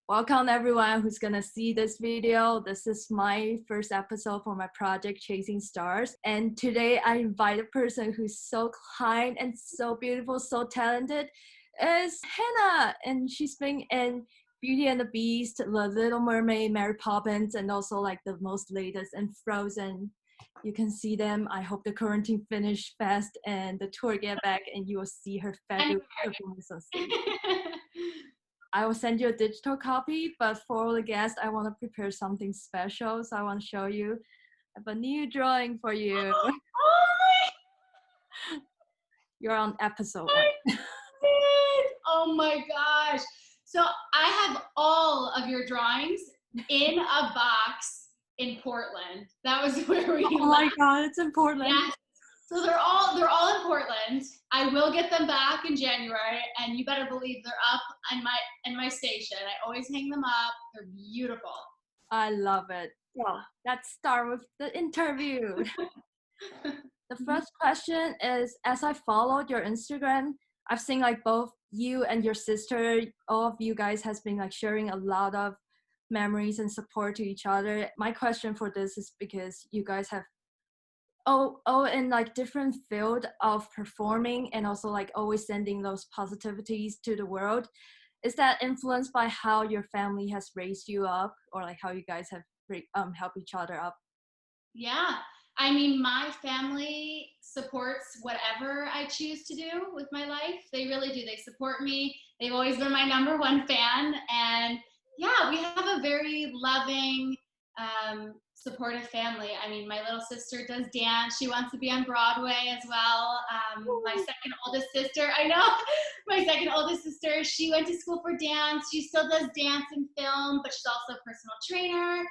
Welcome everyone who's gonna see this video. This is my first episode for my project Chasing Stars. And today I invite a person who's so kind and so beautiful, so talented, is Hannah. And she's been in Beauty and the Beast, The Little Mermaid, Mary Poppins, and also like the most latest in Frozen. You can see them. I hope the quarantine finish fast and the tour get back and you will see her fabulous performance on stage. I will send you a digital copy, but for all the guests, I want to prepare something special. So I want to show you. I have a new drawing for you. You're on episode 1. Oh my gosh. So I have all of your drawings in a box in Portland. That was where we Oh my God, it's in Portland. Yeah. So they're all in Portland. I will get them back in January, and you better believe they're up in my station. I always hang them up. They're beautiful. I love it. Well, let's start with the interview. The first question is, as I followed your Instagram, I've seen like both you and your sister, all of you guys has been like sharing a lot of memories and support to each other. My question for this is because you guys have in like different field of performing and also like always sending those positivities to the world. Is that influenced by how your family has raised you up, or like how you guys have helped each other up? Yeah, I mean, my family supports whatever I choose to do with my life. They really do. They support me. They've always been my #1 fan, and yeah, we have a very loving, supportive family. I mean, my little sister does dance. She wants to be on Broadway as well. My second oldest sister, I know, my second oldest sister, she went to school for dance. She still does dance and film, but she's also a personal trainer.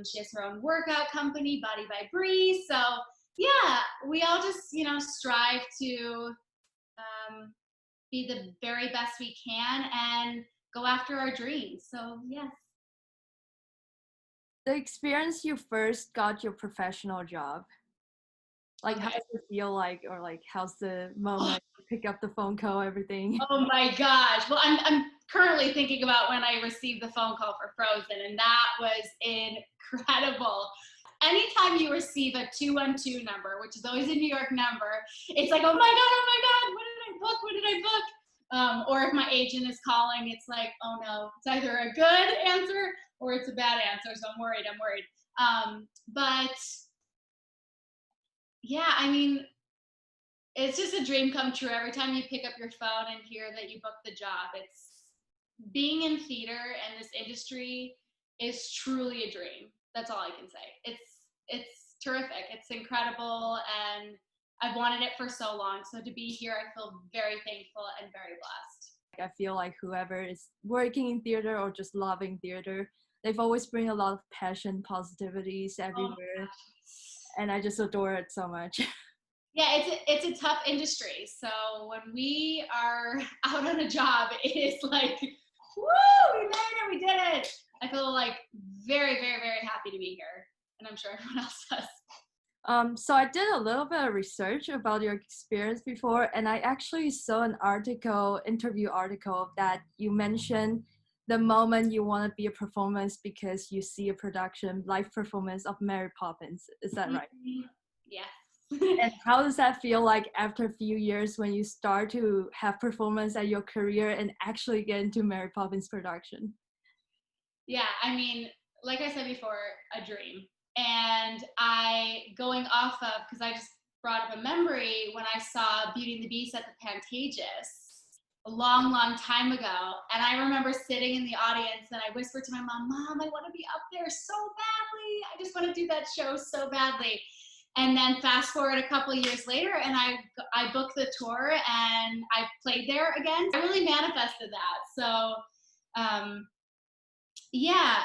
She has her own workout company, Body by Bree. So yeah, we all just, strive to be the very best we can and go after our dreams. So yes. The experience you first got your professional job, like how does it feel like, or like how's the moment to pick up the phone call, everything? Oh my gosh. Well, I'm currently thinking about when I received the phone call for Frozen, and that was incredible. Anytime you receive a 212 number, which is always a New York number, it's like, oh my God, what did I book? Or if my agent is calling, it's like, oh no, it's either a good answer or it's a bad answer, so I'm worried. But yeah, I mean, it's just a dream come true every time you pick up your phone and hear that you booked the job. It's being in theater and this industry is truly a dream. That's all I can say. It's terrific. It's incredible, and I've wanted it for so long. So to be here, I feel very thankful and very blessed. I feel like whoever is working in theater or just loving theater, they've always bring a lot of passion, positivities everywhere. And I just adore it so much. Yeah, it's a tough industry. So when we are out on a job, it is like, woo, we made it, we did it. I feel like very, very, very happy to be here. And I'm sure everyone else does. So I did a little bit of research about your experience before, and I actually saw an interview article that you mentioned the moment you want to be a performance because you see a live performance of Mary Poppins. Is that right? Yes. And how does that feel like after a few years when you start to have performance at your career and actually get into Mary Poppins production? Yeah, I mean, like I said before, a dream. And going off of, because I just brought up a memory when I saw Beauty and the Beast at the Pantages a long, long time ago. And I remember sitting in the audience and I whispered to my mom, I want to be up there so badly. I just want to do that show so badly. And then fast forward a couple of years later, and I booked the tour and I played there again. I really manifested that. So, yeah,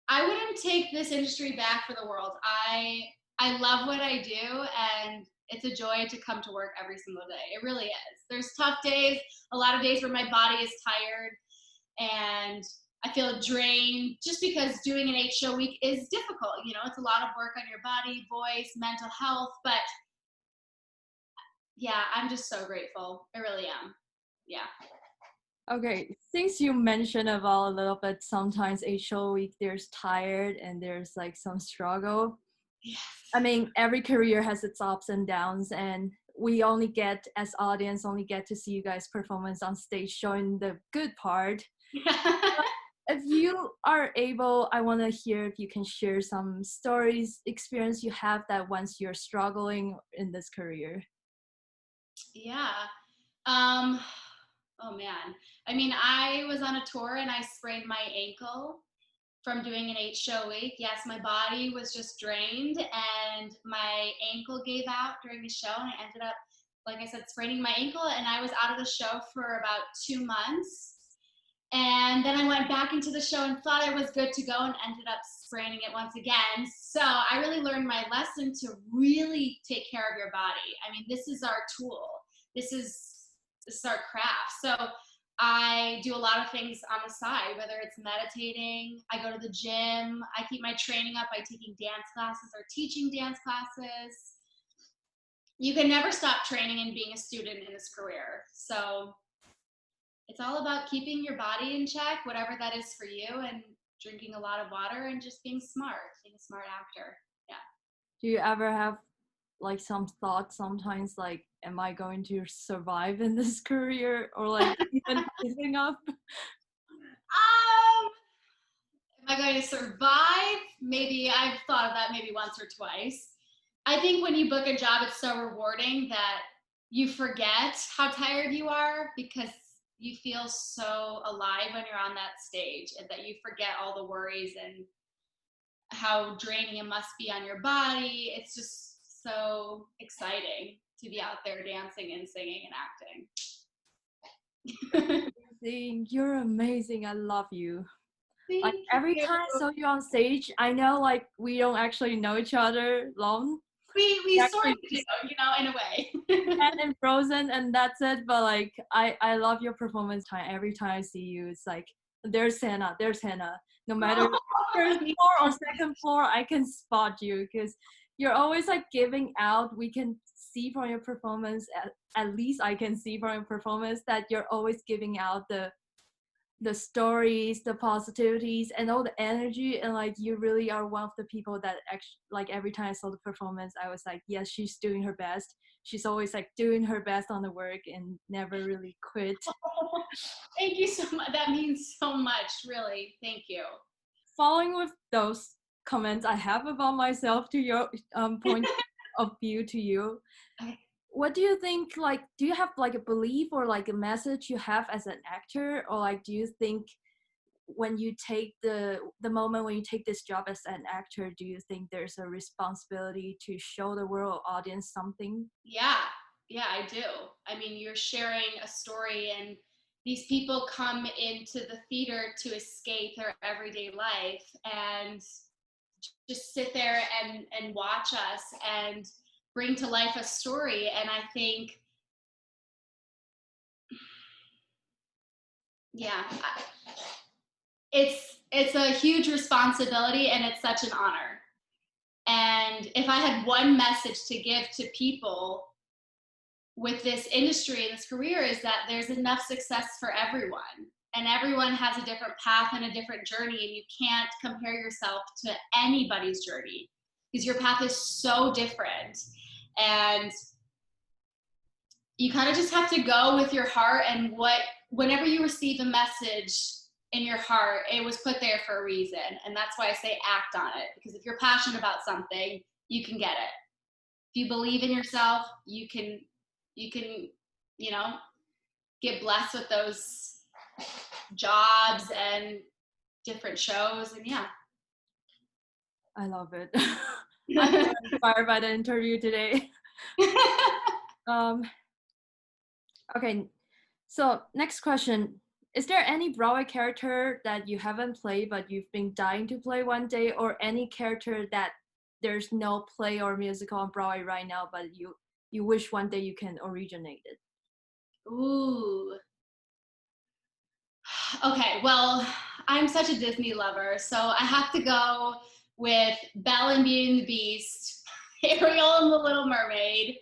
I wouldn't take this industry back for the world. I love what I do, and it's a joy to come to work every single day. It really is. There's tough days, a lot of days where my body is tired and I feel drained just because doing an 8-show week is difficult. It's a lot of work on your body, voice, mental health, but yeah, I'm just so grateful. I really am. Yeah. Okay, since you mentioned about a little bit, sometimes a show week there's tired and there's like some struggle. Yes. I mean, every career has its ups and downs, and we only get, as audience, only get to see you guys' performance on stage showing the good part. If you are able, I want to hear if you can share some stories, experience you have that once you're struggling in this career. Yeah. Oh man. I mean, I was on a tour and I sprained my ankle from doing an 8-show week. Yes, my body was just drained and my ankle gave out during the show, and I ended up, like I said, spraining my ankle, and I was out of the show for about 2 months. And then I went back into the show and thought I was good to go and ended up spraining it once again. So I really learned my lesson to really take care of your body. I mean, this is our tool. This is our craft. So I do a lot of things on the side, whether it's meditating, I go to the gym, I keep my training up by taking dance classes or teaching dance classes. You can never stop training and being a student in this career. So it's all about keeping your body in check, whatever that is for you, and drinking a lot of water and just being a smart actor. Yeah. Do you ever have like some thoughts sometimes like, am I going to survive in this career, or like even giving up? Am I going to survive? Maybe. I've thought of that maybe once or twice. I think when you book a job, it's so rewarding that you forget how tired you are because you feel so alive when you're on that stage, and that you forget all the worries and how draining it must be on your body. It's just so exciting to be out there dancing and singing and acting. You're amazing. I love you. Thank Like every you. time I saw you on stage, I know like we don't actually know each other long. We sort of do, in a way. And in Frozen, and that's it. But like I love your performance time. Every time I see you, it's like there's Hannah. No matter first floor or second floor, I can spot you because you're always like giving out. We can see from your performance, at least I can see from your performance, that you're always giving out the stories, the positivities, and all the energy. And like you really are one of the people that actually, like every time I saw the performance, I was like, yes, she's doing her best. She's always like doing her best on the work and never really quit. Thank you so much. That means so much, really. Thank you. Following with those comments I have about myself to your point of view to you, Okay. what do you think, like, do you have like a belief or like a message you have as an actor, or like do you think when you take the moment when you take this job as an actor, do you think there's a responsibility to show the world audience something? Yeah, I do. I mean, you're sharing a story, and these people come into the theater to escape their everyday life and just sit there and watch us and bring to life a story. And I think, yeah, it's a huge responsibility, and it's such an honor. And if I had one message to give to people with this industry and this career, is that there's enough success for everyone, and everyone has a different path and a different journey, and you can't compare yourself to anybody's journey because your path is so different. And you kind of just have to go with your heart, and whenever you receive a message in your heart, it was put there for a reason. And that's why I say act on it, because if you're passionate about something, you can get it. If you believe in yourself, you can get blessed with those jobs and different shows. And yeah, I love it. I'm so inspired by the interview today. Okay, so next question. Is there any Broadway character that you haven't played but you've been dying to play one day, or any character that there's no play or musical on Broadway right now but you wish one day you can originate it? Ooh. Okay, well, I'm such a Disney lover, so I have to go with Belle and Beauty and the Beast, Ariel and the Little Mermaid.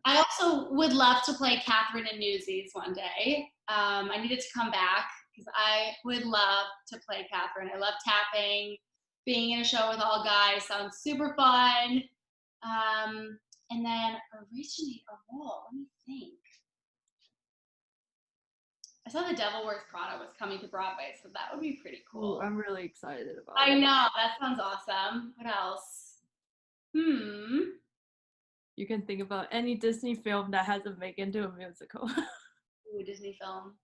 I also would love to play Catherine in Newsies one day. I needed to come back because I would love to play Catherine. I love tapping. Being in a show with all guys sounds super fun. And then originate a role. Let me think. I saw The Devil Wears Prada was coming to Broadway, so that would be pretty cool. Ooh, I'm really excited about I it. know, that sounds awesome. What else? You can think about any Disney film that hasn't made into a musical. Ooh, Disney film.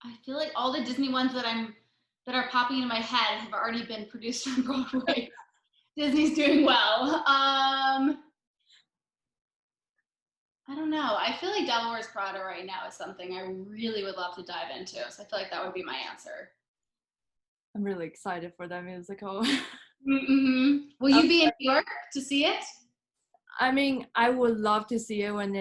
I feel like all the Disney ones that are popping into my head have already been produced on Broadway. Disney's doing well. I don't know. I feel like Devil Wears Prada right now is something I really would love to dive into. So I feel like that would be my answer. I'm really excited for that musical. Mm-hmm. Will you be in New York to see it? I mean, I would love to see it when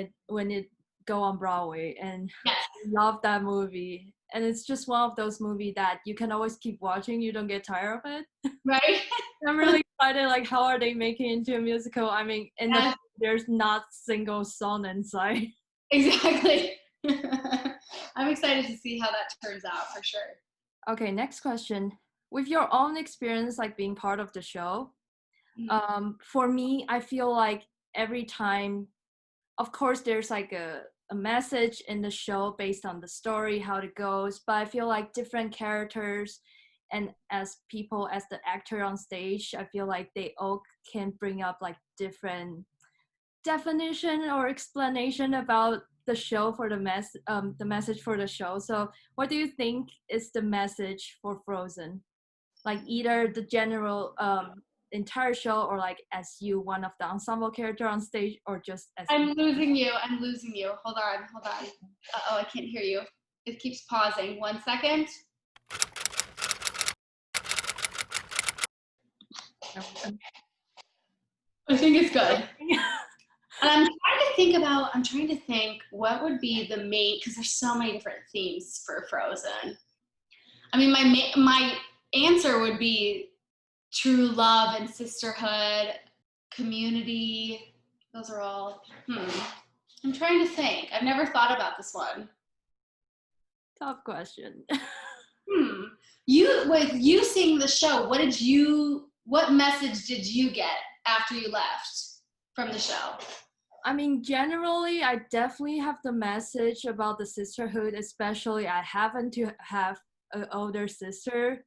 it go on Broadway, and yes. I love that movie. And it's just one of those movies that you can always keep watching. You don't get tired of it. Right. I'm really excited. Like, how are they making it into a musical? I mean, there's not single song inside. Exactly. I'm excited to see how that turns out for sure. Okay, next question. With your own experience, like being part of the show, for me, I feel like every time, of course, there's like a message in the show based on the story, how it goes, but I feel like different characters and as people, as the actor on stage, I feel like they all can bring up like different definition or explanation about the show for the message for the show. So what do you think is the message for Frozen? Like either the general entire show, or like as you, one of the ensemble character on stage, or just as I'm losing you. Hold on. Uh-oh, I can't hear you. It keeps pausing. 1 second. I think it's good. And I'm trying to think what would be the main, because there's so many different themes for Frozen. I mean, my answer would be true love and sisterhood, community. Those are all, I'm trying to think. I've never thought about this one. Tough question. With you seeing the show, what message did you get after you left from the show? I mean, generally, I definitely have the message about the sisterhood, especially I happen to have an older sister.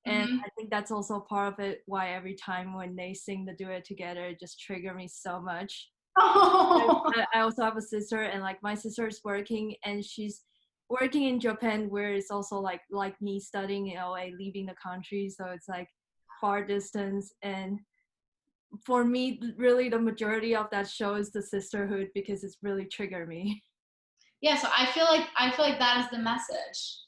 And I think that's also part of it, why every time when they sing the duet together, it just triggers me so much. Oh. I also have a sister, and like my sister is working, and she's working in Japan, where it's also like me studying in LA, leaving the country. So it's like far distance. And for me, really the majority of that show is the sisterhood, because it's really triggered me. Yeah, so I feel like that is the message.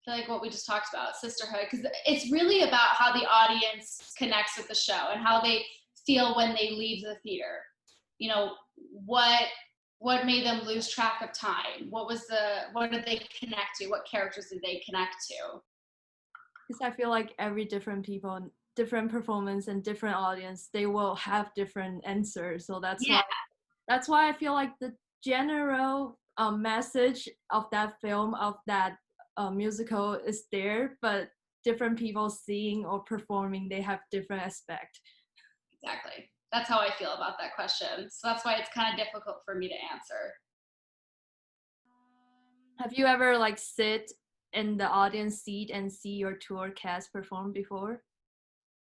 I feel like what we just talked about, sisterhood, because it's really about how the audience connects with the show and how they feel when they leave the theater. You know, what made them lose track of time? What did they connect to? What characters did they connect to? Because I feel like every different people, different performance, and different audience, they will have different answers. So that's why I feel like the general message of that film, of that musical is there, but different people seeing or performing, they have different aspect. Exactly. That's how I feel about that question. So that's why it's kind of difficult for me to answer. Have you ever like sit in the audience seat and see your tour cast perform before?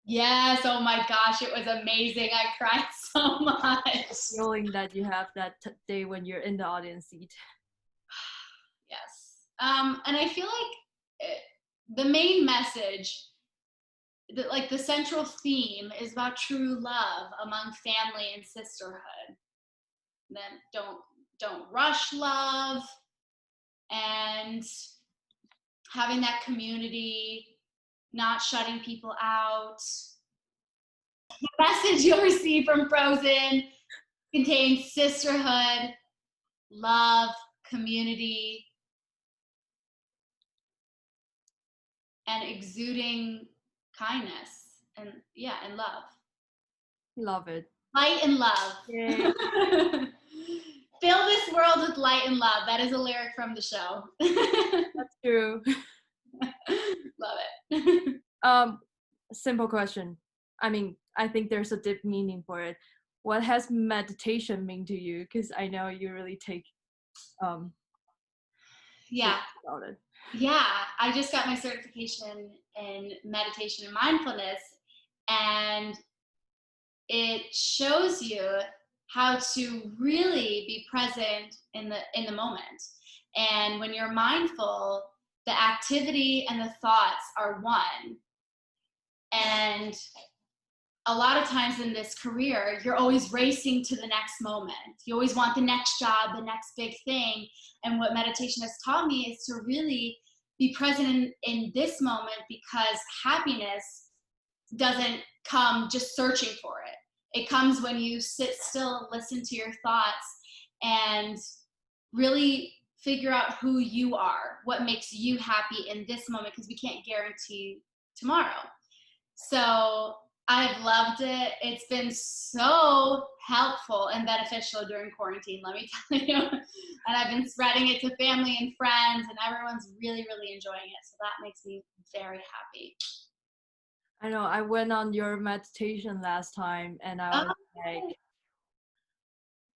Yes. Oh my gosh, it was amazing. I cried so much. The feeling that you have that day when you're in the audience seat. Yes. And I feel like the main message, like the central theme, is about true love among family and sisterhood. And then don't rush love, and having that community, not shutting people out. The message you'll receive from Frozen contains sisterhood, love, community, and exuding kindness and love. Love it. Light and love. Yay. Fill this world with light and love. That is a lyric from the show. That's true. Love it. Simple question. I mean, I think there's a deep meaning for it. What has meditation mean to you? Because I know you really take yeah about it. Yeah, I just got my certification in meditation and mindfulness, and it shows you how to really be present in the moment. And when you're mindful, the activity and the thoughts are one. And a lot of times in this career, you're always racing to the next moment. You always want the next job, the next big thing. And what meditation has taught me is to really be present in this moment, because happiness doesn't come just searching for it. It comes when you sit still and listen to your thoughts and really figure out who you are, what makes you happy in this moment, because we can't guarantee tomorrow. So I've loved it. It's been so helpful and beneficial during quarantine, let me tell you. And I've been spreading it to family and friends, and everyone's really, really enjoying it. So that makes me very happy. I know, I went on your meditation last time, and I was like,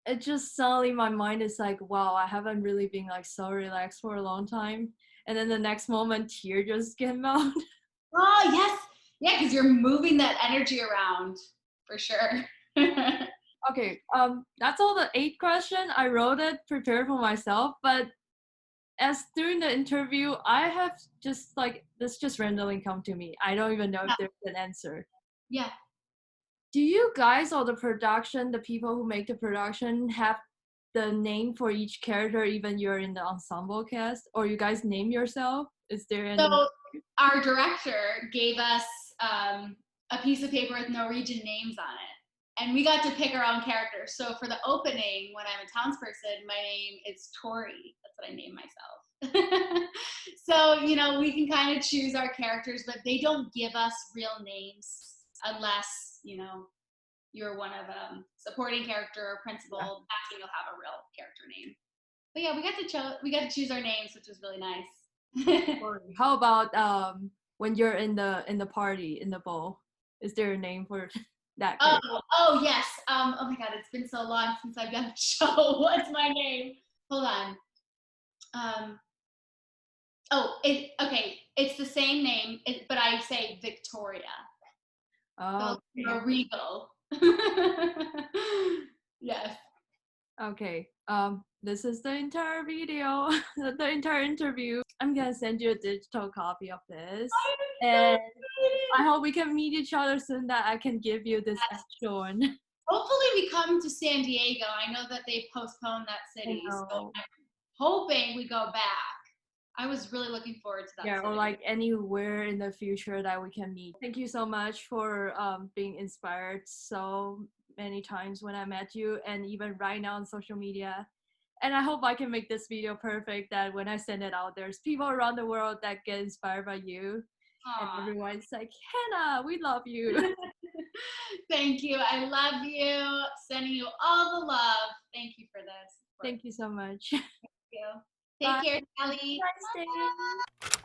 it just suddenly my mind is like, wow, I haven't really been like so relaxed for a long time. And then the next moment, tear just came out. Oh, yes. Yeah, because you're moving that energy around, for sure. Okay, that's all the 8 questions. I wrote it, prepared for myself, but as during the interview, I have just like, this just randomly come to me. I don't even know if there's an answer. Yeah. Do you guys or the production, the people who make the production, have the name for each character, even you're in the ensemble cast, or you guys name yourself? Is there any? So our director gave us a piece of paper with Norwegian names on it, and we got to pick our own characters. So for the opening, when I'm a townsperson, my name is Tori. That's what I name myself. So, you know, we can kind of choose our characters, but they don't give us real names unless, you know, you're one of supporting character or principal. That's when you'll have a real character name. But yeah, we got to choose our names, which was really nice. How about when you're in the party, in the ball? Is there a name for that character? Oh yes. Oh my God, it's been so long since I've done a show. What's my name? Hold on. Okay. It's the same name, but I say Victoria. Oh, so regal. Yes. Okay. This is the entire video, the entire interview. I'm gonna send you a digital copy of this, and I hope we can meet each other soon. That I can give you this actual one. Hopefully, we come to San Diego. I know that they postponed that city, so I'm hoping we go back. I was really looking forward to that. Yeah, city. Or like anywhere in the future that we can meet. Thank you so much for being inspired so many times when I met you, and even right now on social media. And I hope I can make this video perfect, that when I send it out, there's people around the world that get inspired by you. Aww. And everyone's like, Hannah, we love you. Thank you. I love you. Sending you all the love. Thank you for this. Thank you so much. Thank you. Take care, Sally. Nice day.